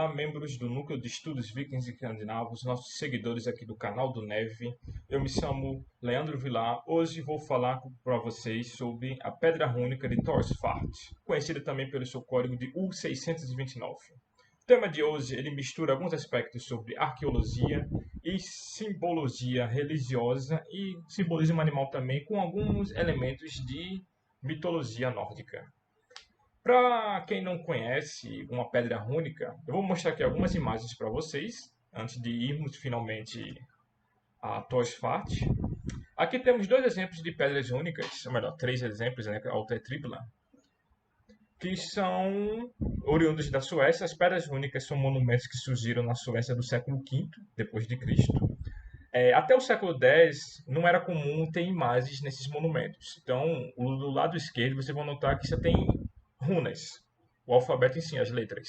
Olá, membros do Núcleo de Estudos Vikings e Escandinavos, nossos seguidores aqui do canal do Neve. Eu me chamo Leandro Vilar. Hoje vou falar para vocês sobre a Pedra Rúnica de Thorsfart, conhecida também pelo seu código de U629. O tema de hoje ele mistura alguns aspectos sobre arqueologia e simbologia religiosa e simbolismo animal também, com alguns elementos de mitologia nórdica. Para quem não conhece uma pedra rúnica, eu vou mostrar aqui algumas imagens para vocês, antes de irmos finalmente a Thorsfart. Aqui temos dois exemplos de pedras únicas, ou melhor, três exemplos, né, alta e tripla, que são oriundos da Suécia. As pedras únicas são monumentos que surgiram na Suécia do século V depois de Cristo. Até o século X não era comum ter imagens nesses monumentos. Então, do lado esquerdo você vai notar que você tem runas, o alfabeto em si, as letras.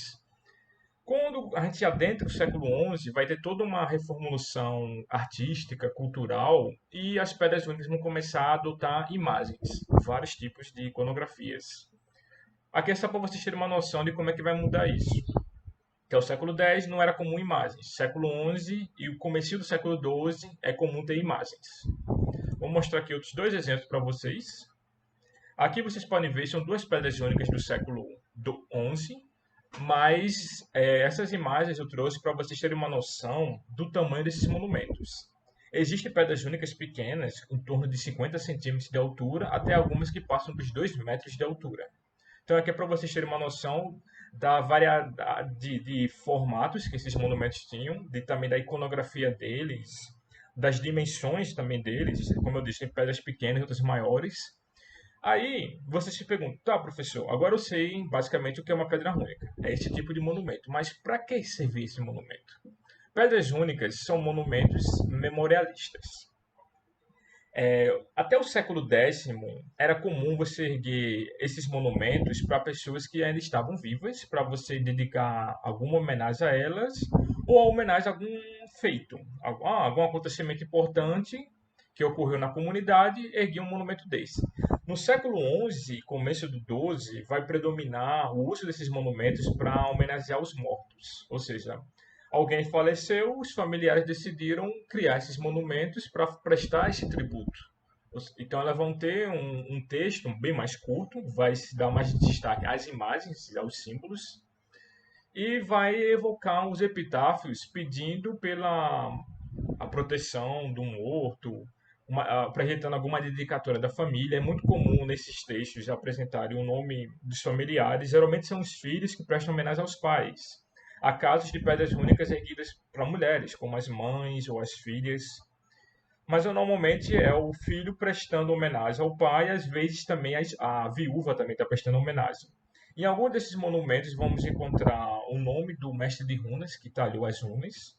Quando a gente adentra o século XI, vai ter toda uma reformulação artística, cultural, e as pedras únicas vão começar a adotar imagens, vários tipos de iconografias. Aqui é só para vocês terem uma noção de como é que vai mudar isso. Até o século X não era comum imagens. Século XI e o começo do século XII é comum ter imagens. Vou mostrar aqui outros dois exemplos para vocês. Aqui vocês podem ver, são duas pedras únicas do século XI, mas essas imagens eu trouxe para vocês terem uma noção do tamanho desses monumentos. Existem pedras únicas pequenas, em torno de 50 centímetros de altura, até algumas que passam dos 2 metros de altura. Então aqui é para vocês terem uma noção da variedade de formatos que esses monumentos tinham, também da iconografia deles, das dimensões também deles. Como eu disse, tem pedras pequenas e outras maiores. Aí você se pergunta, tá, professor, agora eu sei basicamente o que é uma pedra única. É esse tipo de monumento. Mas para que servir esse monumento? Pedras únicas são monumentos memorialistas. Até o século X era comum você erguer esses monumentos para pessoas que ainda estavam vivas, para você dedicar alguma homenagem a elas, ou a homenagem a algum feito, algum acontecimento importante que ocorreu na comunidade, erguer um monumento desse. No século XI, começo do XII, vai predominar o uso desses monumentos para homenagear os mortos. Ou seja, alguém faleceu, os familiares decidiram criar esses monumentos para prestar esse tributo. Então elas vão ter um texto bem mais curto, vai se dar mais destaque às imagens, aos símbolos, e vai evocar os epitáfios pedindo pela a proteção do morto, apresentando alguma dedicatória da família. É muito comum nesses textos apresentarem o nome dos familiares. Geralmente são os filhos que prestam homenagem aos pais. Há casos de pedras únicas erguidas para mulheres, como as mães ou as filhas. Mas normalmente é o filho prestando homenagem ao pai, e às vezes também a viúva também está prestando homenagem. Em algum desses monumentos vamos encontrar o nome do mestre de runas, que talhou as runas,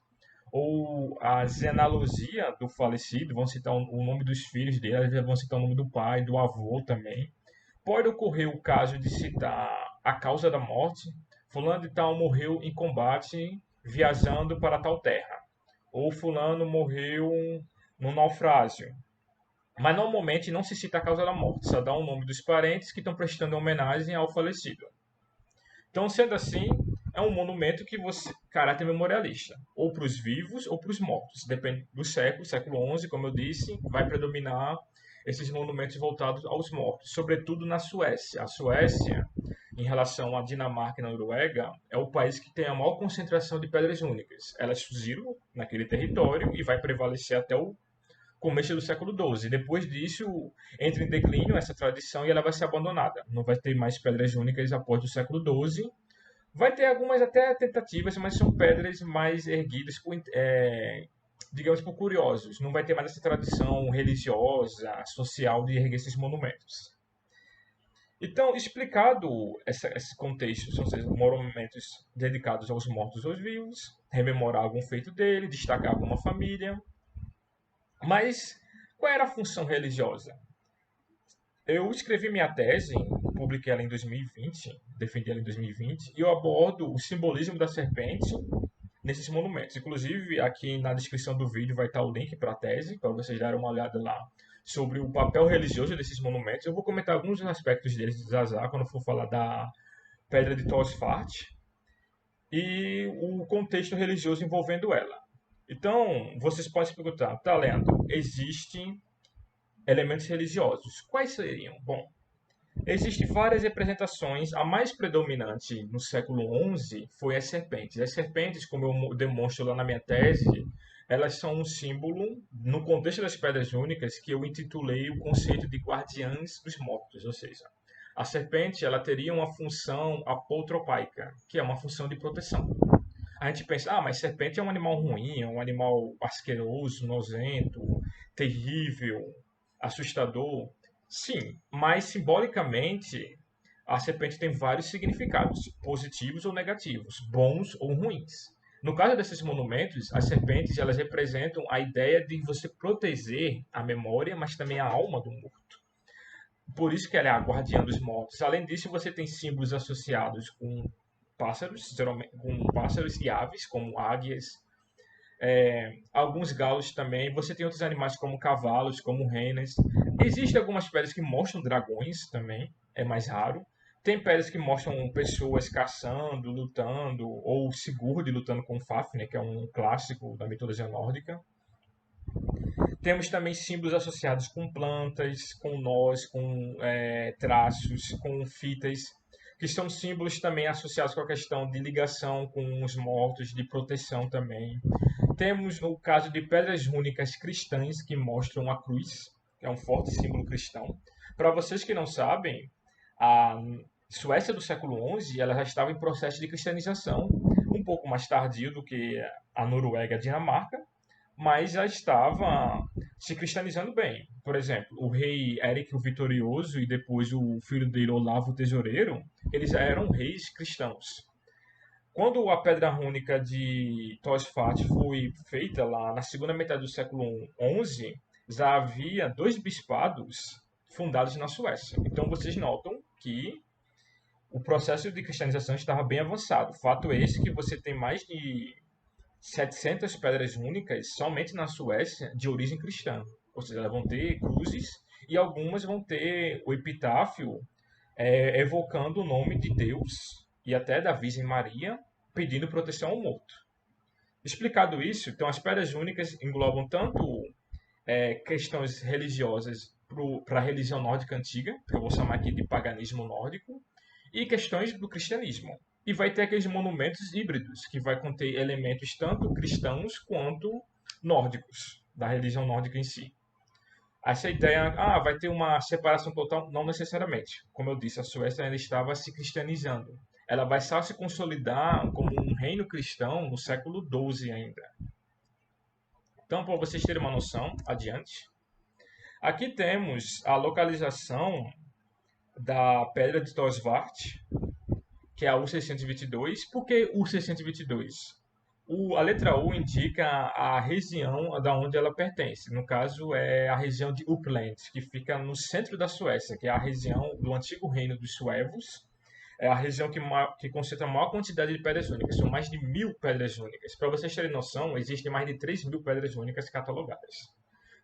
ou a genealogia do falecido, vão citar o nome dos filhos dele, às vezes vão citar o nome do pai, do avô também. Pode ocorrer o caso de citar a causa da morte. Fulano de tal morreu em combate viajando para tal terra. Ou fulano morreu num naufrágio. Mas normalmente não se cita a causa da morte, só dá o nome dos parentes que estão prestando homenagem ao falecido. Então, sendo assim, é um monumento que você caráter memorialista, ou para os vivos ou para os mortos. Depende do século XI, como eu disse, vai predominar esses monumentos voltados aos mortos, sobretudo na Suécia. A Suécia, em relação à Dinamarca e à Noruega, é o país que tem a maior concentração de pedras únicas. Elas surgiram naquele território e vai prevalecer até o começo do século XII. Depois disso, entra em declínio essa tradição e ela vai ser abandonada. Não vai ter mais pedras únicas após o século XII. Vai ter algumas até tentativas, mas são pedras mais erguidas por, digamos, por curiosos. Não vai ter mais essa tradição religiosa, social de erguer esses monumentos. Então, explicado esse contexto, são esses monumentos dedicados aos mortos ou aos vivos, rememorar algum feito dele, destacar alguma família. Mas qual era a função religiosa? Eu escrevi minha tese, publiquei ela em 2020, defendi ela em 2020, e eu abordo o simbolismo da serpente nesses monumentos. Inclusive, aqui na descrição do vídeo vai estar o link para a tese, para vocês darem uma olhada lá sobre o papel religioso desses monumentos. Eu vou comentar alguns aspectos deles de Zazá, quando for falar da Pedra de Thorsfart. e o contexto religioso envolvendo ela. Então, vocês podem se perguntar, tá, Leandro, existem elementos religiosos. Quais seriam? Bom, existem várias representações. A mais predominante no século XI foi as serpentes. As serpentes, como eu demonstro lá na minha tese, elas são um símbolo, no contexto das pedras únicas, que eu intitulei o conceito de guardiãs dos mortos, ou seja, a serpente ela teria uma função apotropaica, que é uma função de proteção. A gente pensa, ah, mas serpente é um animal ruim, é um animal asqueroso, nojento, terrível, assustador. Sim, mas simbolicamente a serpente tem vários significados, positivos ou negativos, bons ou ruins. No caso desses monumentos, as serpentes elas representam a ideia de você proteger a memória, mas também a alma do morto. Por isso que ela é a guardiã dos mortos. Além disso, você tem símbolos associados com pássaros, geralmente com pássaros e aves, como águias, alguns galos também. Você tem outros animais como cavalos, como renas. Existem algumas pedras que mostram dragões também, é mais raro. Tem pedras que mostram pessoas caçando, lutando, ou Sigurd lutando com Fafnir, que é um clássico da mitologia nórdica. Temos também símbolos associados com plantas, com nós, com traços, com fitas, que são símbolos também associados com a questão de ligação com os mortos, de proteção também. Temos o caso de pedras rúnicas cristãs que mostram a cruz, que é um forte símbolo cristão. Para vocês que não sabem, a Suécia do século XI ela já estava em processo de cristianização, um pouco mais tardio do que a Noruega e a Dinamarca, mas já estava se cristianizando bem. Por exemplo, o rei Eric o Vitorioso e depois o filho dele Olavo o Tesoureiro, eles já eram reis cristãos. Quando a pedra rúnica de Tosfat foi feita lá na segunda metade do século XI, já havia dois bispados fundados na Suécia. Então vocês notam que o processo de cristianização estava bem avançado. Fato é esse que você tem mais de 700 pedras únicas somente na Suécia de origem cristã. Ou seja, elas vão ter cruzes e algumas vão ter o epitáfio evocando o nome de Deus e até da Virgem Maria pedindo proteção ao morto. Explicado isso, então as pedras únicas englobam tanto questões religiosas para a religião nórdica antiga, que eu vou chamar aqui de paganismo nórdico, e questões do cristianismo. E vai ter aqueles monumentos híbridos, que vai conter elementos tanto cristãos quanto nórdicos, da religião nórdica em si. Essa ideia, vai ter uma separação total, não necessariamente. Como eu disse, a Suécia ainda estava se cristianizando. Ela vai só se consolidar como um reino cristão no século XII ainda. Então, para vocês terem uma noção, adiante. Aqui temos a localização da Pedra de Tosvart, que é a U622. Por que U622? A letra U indica a região da onde ela pertence. No caso, é a região de Uppland, que fica no centro da Suécia, que é a região do antigo reino dos suevos. É a região que concentra a maior quantidade de pedras únicas. São mais de 1.000 pedras únicas. Para vocês terem noção, existem mais de 3.000 pedras únicas catalogadas.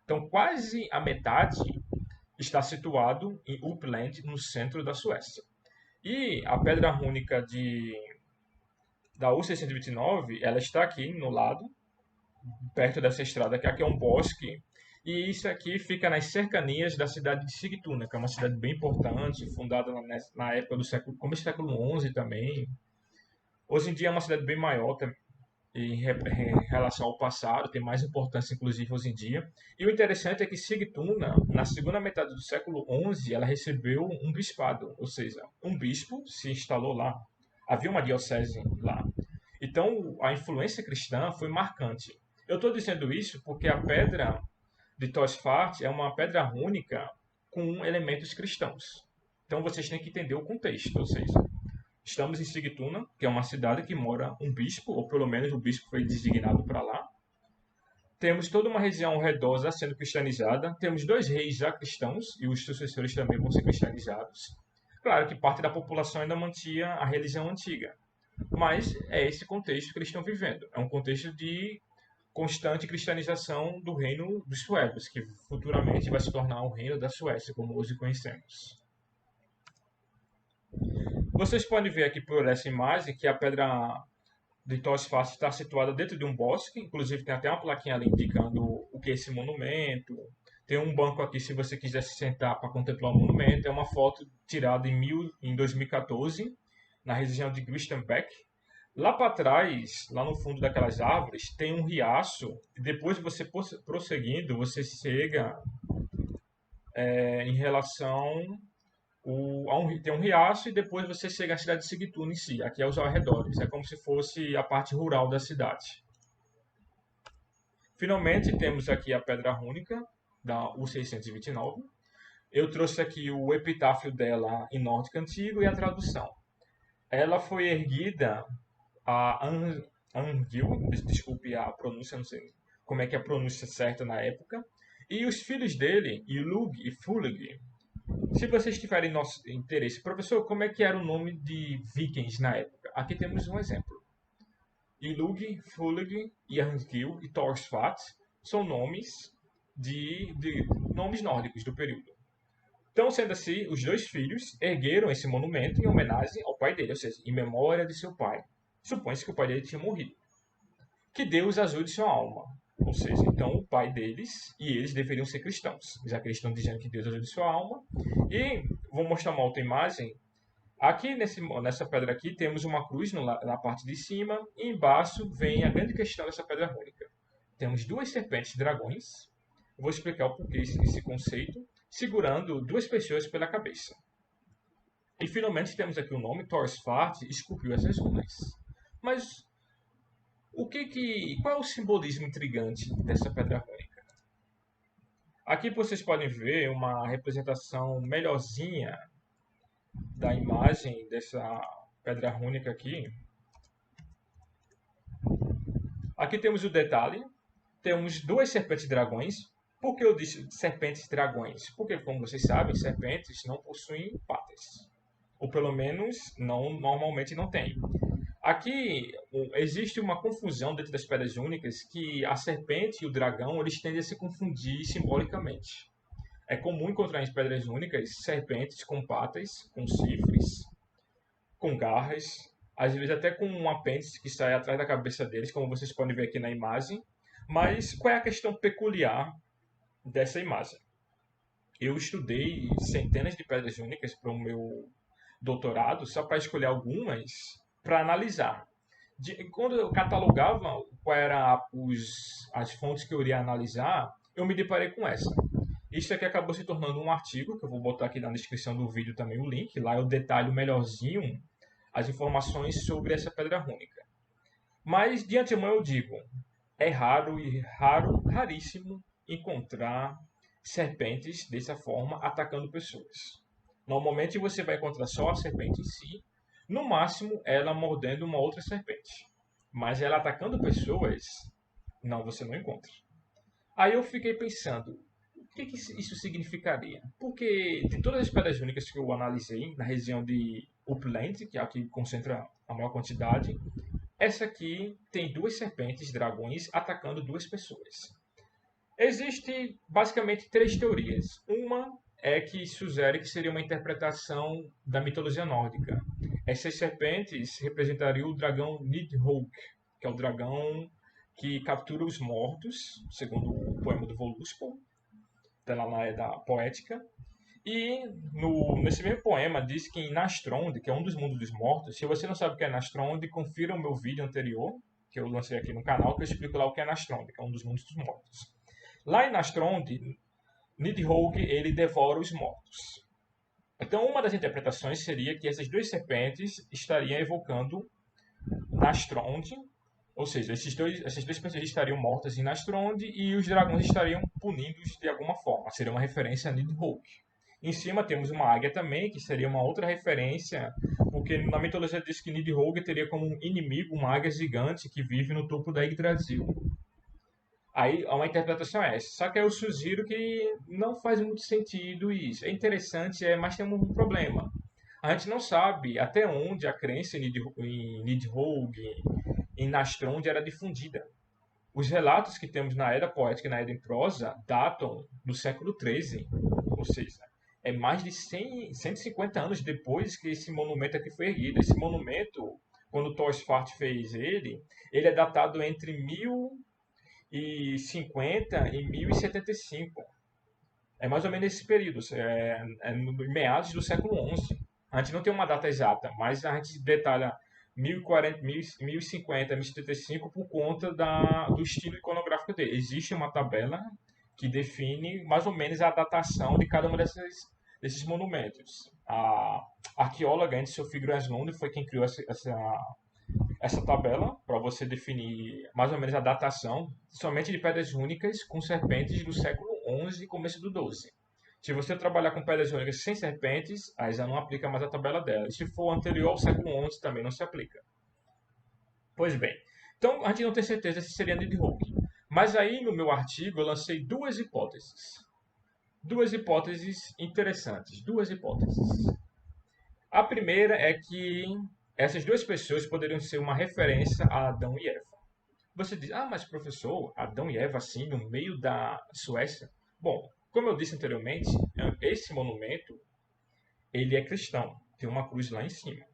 Então, quase a metade está situado em Uppland, no centro da Suécia. E a pedra única da U629, ela está aqui no lado, perto dessa estrada, que aqui é um bosque. E isso aqui fica nas cercanias da cidade de Sigtuna, que é uma cidade bem importante, fundada na época do século, começo do século XI também. Hoje em dia é uma cidade bem maior em relação ao passado, tem mais importância inclusive hoje em dia. E o interessante é que Sigtuna, na segunda metade do século XI, ela recebeu um bispado, ou seja, um bispo se instalou lá. Havia uma diocese lá. Então a influência cristã foi marcante. Eu estou dizendo isso porque a pedra de Tosfart é uma pedra rúnica com elementos cristãos. Então vocês têm que entender o contexto, ou seja, estamos em Sigtuna, que é uma cidade que mora um bispo, ou pelo menos o bispo foi designado para lá. Temos toda uma região ao redor já sendo cristianizada. Temos dois reis já cristãos, e os sucessores também vão ser cristianizados. Claro que parte da população ainda mantinha a religião antiga. Mas é esse contexto que eles estão vivendo. É um contexto de constante cristianização do reino dos suecos, que futuramente vai se tornar o reino da Suécia, como hoje conhecemos. Vocês podem ver aqui por essa imagem que a pedra de Tosfat está situada dentro de um bosque, inclusive tem até uma plaquinha ali indicando o que é esse monumento. Tem um banco aqui se você quiser se sentar para contemplar o monumento. É uma foto tirada em 2014, na região de Gristenbeck. Lá para trás, lá no fundo daquelas árvores, tem um riacho. Depois você prosseguindo, você chega em relação tem um riacho e depois você chega à cidade de Sigtuna em si, aqui aos arredores. É como se fosse a parte rural da cidade. Finalmente temos aqui a Pedra Rúnica, da U629. Eu trouxe aqui o epitáfio dela em nórdico antigo e a tradução. Ela foi erguida a Angil, desculpe a pronúncia, não sei como é que é a pronúncia certa na época, e os filhos dele, Ilug e Fulig. Se vocês tiverem nosso interesse, professor, como é que era o nome de vikings na época? Aqui temos um exemplo. Ilug, Fulig, Jarnskil e Torsvat são nomes de nomes nórdicos do período. Então, sendo assim, os dois filhos ergueram esse monumento em homenagem ao pai dele, ou seja, em memória de seu pai. Supõe-se que o pai dele tinha morrido. Que Deus ajude sua alma. Ou seja, então o pai deles e eles deveriam ser cristãos, já que eles estão dizendo que Deus ajude sua alma. E vou mostrar uma outra imagem. Aqui nessa pedra aqui temos uma cruz na parte de cima e embaixo vem a grande questão dessa pedra rúnica. Temos duas serpentes dragões. Eu vou explicar o porquê esse conceito, segurando duas pessoas pela cabeça. E finalmente temos aqui o nome Torsfat esculpiu essas runas. Mas qual é o simbolismo intrigante dessa pedra rúnica? Aqui vocês podem ver uma representação melhorzinha da imagem dessa pedra rúnica aqui. Aqui temos o detalhe. Temos duas serpentes dragões. Por que eu disse serpentes dragões? Porque, como vocês sabem, serpentes não possuem patas. Ou pelo menos normalmente não têm. Aqui existe uma confusão dentro das pedras únicas que a serpente e o dragão eles tendem a se confundir simbolicamente. É comum encontrar em pedras únicas serpentes com patas, com chifres, com garras, às vezes até com um apêndice que sai atrás da cabeça deles, como vocês podem ver aqui na imagem. Mas qual é a questão peculiar dessa imagem? Eu estudei centenas de pedras únicas para o meu doutorado, só para escolher algumas para analisar. Quando eu catalogava quais eram as fontes que eu iria analisar, eu me deparei com essa. Isso aqui acabou se tornando um artigo, que eu vou botar aqui na descrição do vídeo também o link. Lá eu detalho melhorzinho as informações sobre essa pedra rúnica. Mas, de antemão eu digo, é raríssimo encontrar serpentes dessa forma atacando pessoas. Normalmente você vai encontrar só a serpente em si, no máximo ela mordendo uma outra serpente. Mas ela atacando pessoas, não, você não encontra. Aí eu fiquei pensando, o que isso significaria? Porque de todas as pedras únicas que eu analisei na região de Upland, que é a que concentra a maior quantidade, essa aqui tem duas serpentes dragões atacando duas pessoas. Existem basicamente três teorias. Uma é que sugere que seria uma interpretação da mitologia nórdica. Essas serpentes representariam o dragão Nidhogg, que é o dragão que captura os mortos, segundo o poema do Völuspá, está lá na Edda Poética. E nesse mesmo poema diz que em Nastrond, que é um dos mundos dos mortos, se você não sabe o que é Nastrond, confira o meu vídeo anterior, que eu lancei aqui no canal, que eu explico lá o que é Nastrond, que é um dos mundos dos mortos. Lá em Nastrond, Nidhogg ele devora os mortos. Então, uma das interpretações seria que essas duas serpentes estariam evocando Nastrond, ou seja, essas duas pessoas estariam mortas em Nastrond e os dragões estariam punidos de alguma forma. Seria uma referência a Nidhogg. Em cima temos uma águia também, que seria uma outra referência, porque na mitologia diz que Nidhogg teria como inimigo uma águia gigante que vive no topo da Yggdrasil. Aí uma interpretação é essa. Só que eu sugiro que não faz muito sentido isso. É interessante, mas tem um problema. A gente não sabe até onde a crença em Nidhogg, em Nastrond era difundida. Os relatos que temos na Edda Poética e na Edda em Prosa datam do século XIII, ou seja, é mais de 150 anos depois que esse monumento aqui foi erguido. Esse monumento quando Torsfart fez ele é datado entre 1050 e 1075. É mais ou menos esse período, no meados do século XI. A gente não tem uma data exata, mas a gente detalha 1040, 1050, 1075 por conta do estilo iconográfico dele. Existe uma tabela que define mais ou menos a datação de cada um desses monumentos. A arqueóloga Anne-Sophie Graslund foi quem criou essa tabela para você definir mais ou menos a datação somente de pedras únicas com serpentes do século XI e começo do XII. Se você trabalhar com pedras únicas sem serpentes, aí já não aplica mais a tabela dela. E se for anterior ao século XI, também não se aplica. Pois bem, então a gente não tem certeza se seria Nid Hook. Mas aí no meu artigo eu lancei duas hipóteses. Duas hipóteses interessantes. Duas hipóteses. A primeira é que essas duas pessoas poderiam ser uma referência a Adão e Eva. Você diz, mas professor, Adão e Eva assim no meio da Suécia? Bom, como eu disse anteriormente, esse monumento ele é cristão, tem uma cruz lá em cima.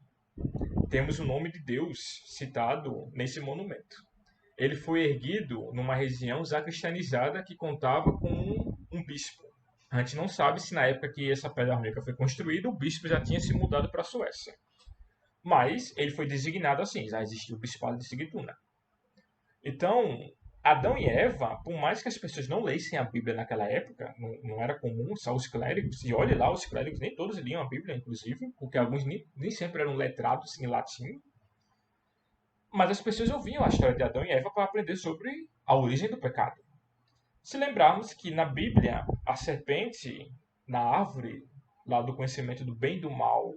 Temos o nome de Deus citado nesse monumento. Ele foi erguido numa região já cristianizada que contava com um bispo. A gente não sabe se na época que essa pedra única foi construída, o bispo já tinha se mudado para a Suécia. Mas ele foi designado assim, já existiu o bispado de Sigtuna. Então, Adão e Eva, por mais que as pessoas não lessem a Bíblia naquela época, não era comum, só os clérigos, e olhe lá, os clérigos nem todos liam a Bíblia, inclusive, porque alguns nem sempre eram letrados em latim, mas as pessoas ouviam a história de Adão e Eva para aprender sobre a origem do pecado. Se lembrarmos que na Bíblia, a serpente na árvore, lá do conhecimento do bem e do mal,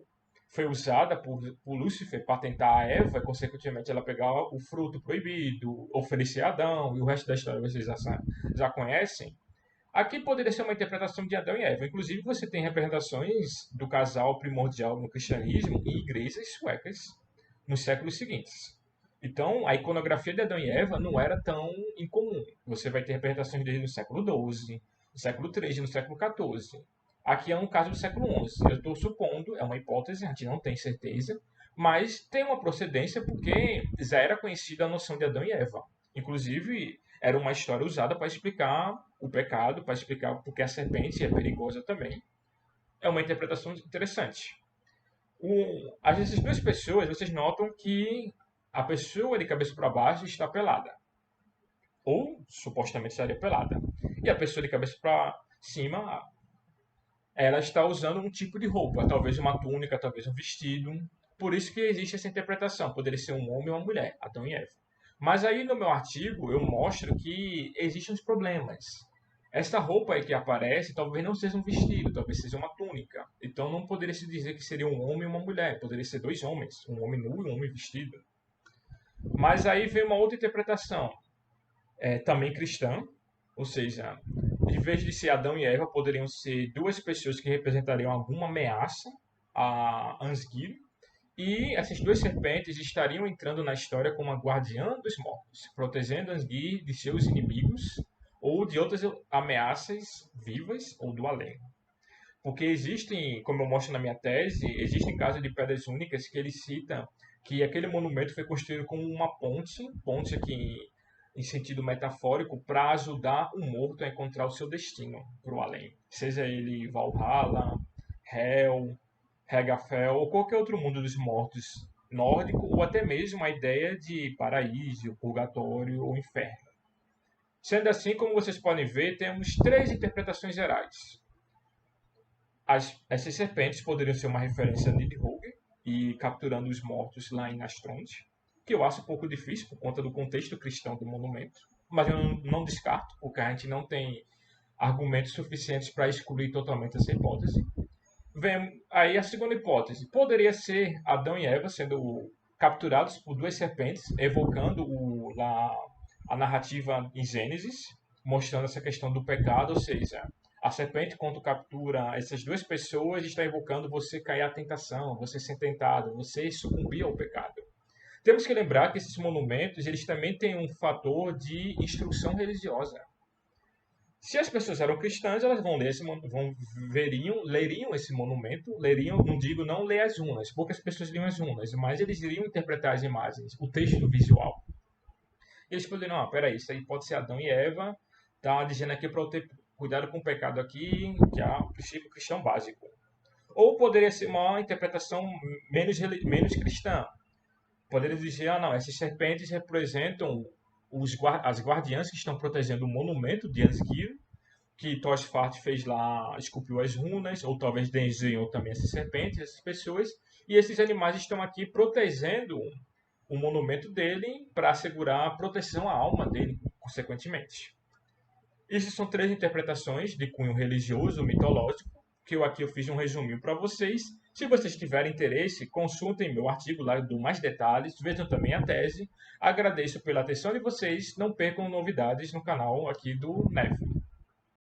foi usada por Lúcifer para tentar a Eva e, consequentemente, ela pegar o fruto proibido, oferecer a Adão, e o resto da história vocês já conhecem. Aqui poderia ser uma interpretação de Adão e Eva. Inclusive, você tem representações do casal primordial no cristianismo em igrejas suecas nos séculos seguintes. Então, a iconografia de Adão e Eva não era tão incomum. Você vai ter representações desde o século XII, no século XIII, no século XIV. Aqui é um caso do século XI. Eu estou supondo, é uma hipótese, a gente não tem certeza, mas tem uma procedência porque já era conhecida a noção de Adão e Eva. Inclusive, era uma história usada para explicar o pecado, para explicar porque a serpente é perigosa também. É uma interpretação interessante. Essas duas pessoas, vocês notam que a pessoa de cabeça para baixo está pelada. Ou supostamente estaria pelada. E a pessoa de cabeça para cima, ela está usando um tipo de roupa, talvez uma túnica, talvez um vestido. Por isso que existe essa interpretação. Poderia ser um homem ou uma mulher, Adão e Eva. Mas aí no meu artigo eu mostro que existem uns problemas. Essa roupa aí que aparece talvez não seja um vestido, talvez seja uma túnica. Então não poderia se dizer que seria um homem e uma mulher. Poderia ser dois homens, um homem nu e um homem vestido. Mas aí vem uma outra interpretação, também cristã, ou seja, em vez de ser Adão e Eva, poderiam ser duas pessoas que representariam alguma ameaça a Ansgir, e essas duas serpentes estariam entrando na história como a guardiã dos mortos, protegendo Ansgir de seus inimigos ou de outras ameaças vivas ou do além. Porque existem, como eu mostro na minha tese, existem casos de pedras únicas que ele cita que aquele monumento foi construído como uma ponte aqui em sentido metafórico, para ajudar o morto a encontrar o seu destino para o além. Seja ele Valhalla, Hel, Hegafell ou qualquer outro mundo dos mortos nórdico, ou até mesmo a ideia de paraíso, purgatório ou inferno. Sendo assim, como vocês podem ver, temos três interpretações gerais. Essas serpentes poderiam ser uma referência a Nidhogg e capturando os mortos lá em Astrond, que eu acho um pouco difícil por conta do contexto cristão do monumento, mas eu não descarto, porque a gente não tem argumentos suficientes para excluir totalmente essa hipótese. Vem aí a segunda hipótese. Poderia ser Adão e Eva sendo capturados por duas serpentes, evocando a narrativa em Gênesis, mostrando essa questão do pecado, ou seja, a serpente, quando captura essas duas pessoas, está evocando você cair à tentação, você ser tentado, você sucumbir ao pecado. Temos que lembrar que esses monumentos eles também têm um fator de instrução religiosa. Se as pessoas eram cristãs, elas vão ler leriam esse monumento, leriam, não digo não ler as runas, poucas pessoas liam as runas, mas eles iriam interpretar as imagens, o texto visual. E eles poderiam, ah, peraí, isso aí pode ser Adão e Eva, tá dizendo aqui para eu ter cuidado com o pecado aqui, que é o princípio cristão básico. Ou poderia ser uma interpretação menos cristã. Poderia dizer, ah, não, essas serpentes representam as guardiãs que estão protegendo o monumento de Ansgir, que Toshfart fez lá, esculpiu as runas, ou talvez desenhou também essas serpentes, essas pessoas, e esses animais estão aqui protegendo o monumento dele para assegurar a proteção à alma dele, consequentemente. Essas são três interpretações de cunho religioso, mitológico, que eu fiz um resuminho para vocês. Se vocês tiverem interesse, consultem meu artigo lá, eu dou mais detalhes, vejam também a tese. Agradeço pela atenção de vocês, não percam novidades no canal aqui do NEF.